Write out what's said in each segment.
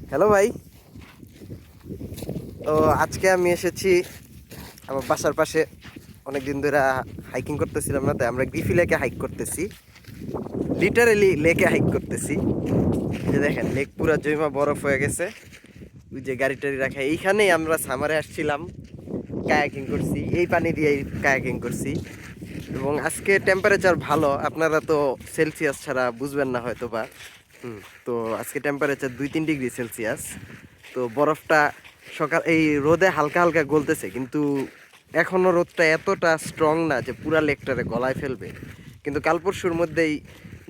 Hello ভাই। তো আজকে আমি এসেছি আমার বাসার পাশে। অনেকদিন ধরে হাইকিং করতেছিলাম না, তাই আমরা গ্রিফি লেকে হাইক করতেছি। লিটারেলি লেকে হাইক করতেছি। এই যে দেখেন, লেক পুরা জৈমা বরফ হয়ে গেছে। ওই যে গাড়ি টাড়ি রাখা, এইখানেই আমরা সামারে আসছিলাম, কায়াকিং করছি, এই পানি দিয়ে কায়াকিং করছি। এবং আজকে টেম্পারেচার ভালো, আপনারা তো সেলসিয়াস ছাড়া বুঝবেন না হয়তো বা। তো আজকে টেম্পারেচার 2-3 ডিগ্রি সেলসিয়াস। তো বরফটা সকাল এই রোদে হালকা হালকা গলতেছে, কিন্তু এখনও রোদটা এতটা স্ট্রং না যে পুরা লেকটারে গলায় ফেলবে। কিন্তু কাল পরশুর মধ্যেই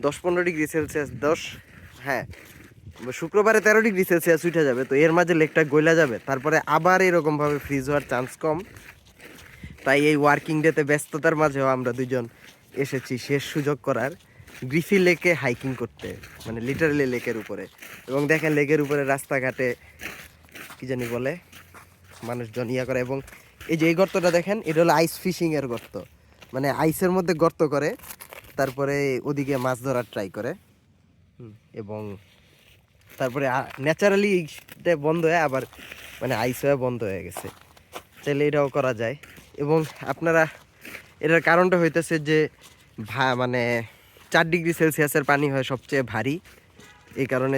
10-15 ডিগ্রি সেলসিয়াস, হ্যাঁ, শুক্রবারে 13 ডিগ্রি সেলসিয়াস উঠে যাবে। তো এর মাঝে লেকটা গইলা যাবে, তারপরে আবার এরকমভাবে ফ্রিজ হওয়ার চান্স কম। তাই এই ওয়ার্কিং ডেতে ব্যস্ততার মাঝেও আমরা দুজন এসেছি শেষ সুযোগ করার গ্রিফি লেকে হাইকিং করতে, মানে লিটারালি লেকের উপরে। এবং দেখেন লেকের উপরে রাস্তাঘাটে কি জানি বলে মানুষজন ইয়া করে। এবং এই যে এই গর্তটা দেখেন, এটা হলো আইস ফিশিং এর গর্ত, মানে আইসের মধ্যে গর্ত করে তারপরে ওদিকে মাছ ধরার ট্রাই করে। এবং তারপরে ন্যাচারালি এটা বন্ধ হয়ে আবার মানে আইস হয়ে বন্ধ হয়ে গেছে। চাইলে এটাও করা যায়। এবং আপনারা এটার কারণটা হইতেছে যে মানে 4 ডিগ্রি সেলসিয়াসের পানি হয় সবচেয়ে ভারী, এই কারণে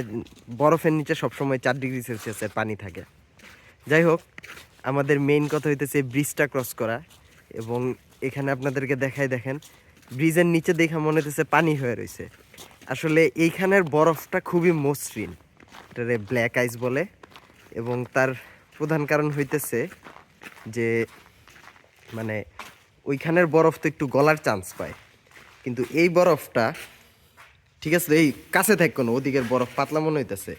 বরফের নিচে সবসময় 4 ডিগ্রি সেলসিয়াসের পানি থাকে। যাই হোক, আমাদের মেইন কথা হইতেছে ব্রিজটা ক্রস করা। এবং এখানে আপনাদেরকে দেখাই, দেখেন ব্রিজের নিচে দেখা মনে হইতেছে পানি হয়ে রয়েছে। আসলে এইখানের বরফটা খুবই মসৃণ, এটারে ব্ল্যাক আইস বলে। এবং তার প্রধান কারণ হইতেছে যে মানে ওইখানের বরফ তো একটু গলার চান্স পায়, কিন্তু এই বরফটা ঠিক আছে, এই কাছে থাকো না, ওদিকের বরফ পাতলা মনে হইতেছে।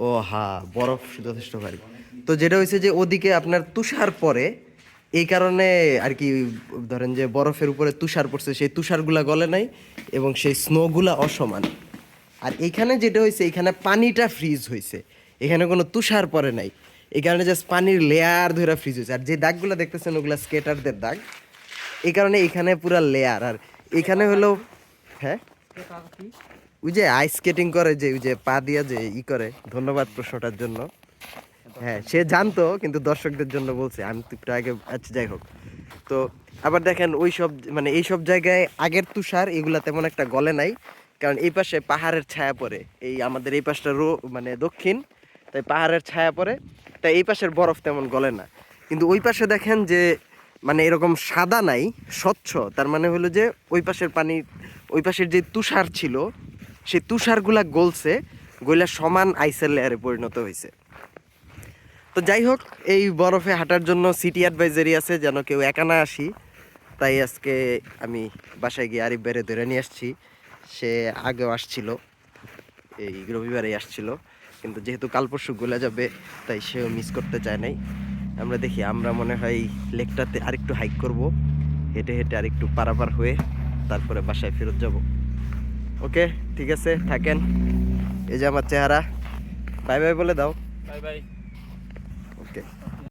ও হ্যাঁ, বরফ যথেষ্ট ভারী। তো যেটা হয়েছে যে ওদিকে আপনার তুষার পরে, এই কারণে আর কি, ধরেন যে বরফের উপরে তুষার পড়ছে, সেই তুষারগুলা গলে নাই এবং সেই স্নোগুলা অসমান। আর এইখানে যেটা হয়েছে, এইখানে পানিটা ফ্রিজ হয়েছে, এখানে কোনো তুষার পরে নাই। এই কারণে জাস্ট পানির লেয়ার ধরে ফ্রিজ হয়েছে। আর যে দাগগুলো দেখতেছেন ওগুলো স্কেটারদের দাগ, এই কারণে এখানে পুরা লেয়ার। আর এখানে হলো, হ্যাঁ, ওই যে আইস স্কেটিং করে, যে ওই যে পা দিয়া যে ই করে। ধন্যবাদ প্রশ্নটার জন্য। হ্যাঁ, সে জানতো, কিন্তু দর্শকদের জন্য বলছে, আমি তো একটু আগে। আচ্ছা, যাই হোক। তো আবার দেখেন ওই সব মানে এই সব জায়গায় আগের তুষার এগুলা তেমন একটা গলে নাই, কারণ এই পাশে পাহাড়ের ছায়া পড়ে। এই আমাদের এই পাশটা মানে দক্ষিণ, তাই পাহাড়ের ছায়া পড়ে, তাই এই পাশের বরফ তেমন গলে না। কিন্তু ওই পাশে দেখেন যে মানে এরকম সাদা নাই, স্বচ্ছ। তার মানে হলো যে ওই পাশের পানি, ওই পাশের যে তুষার ছিল, সেই তুষারগুলা গলছে, গইলা সমান আইসের লেয়ারে পরিণত হয়েছে। তো যাই হোক, এই বরফে হাঁটার জন্য সিটি অ্যাডভাইজারি আছে, যেন কেউ একা না আসি। তাই আজকে আমি বাসায় গিয়ে আরিফ বাইরে ধরে নিয়ে আসছি। সে আগেও আসছিল, এই রবিবারেই আসছিল, কিন্তু যেহেতু কাল পরশু গলে যাবে তাই সেও মিস করতে চায় নাই। আমরা দেখি, আমরা মনে হয় লেকটাতে আরেকটু হাইক করব, হেঁটে হেঁটে আরেকটু পারাপার হয়ে তারপরে বাসায় ফেরত যাব। ওকে, ঠিক আছে, থাকেন। এই যে আমার চেহারা। বাই বাই বলে দাও। Bye bye.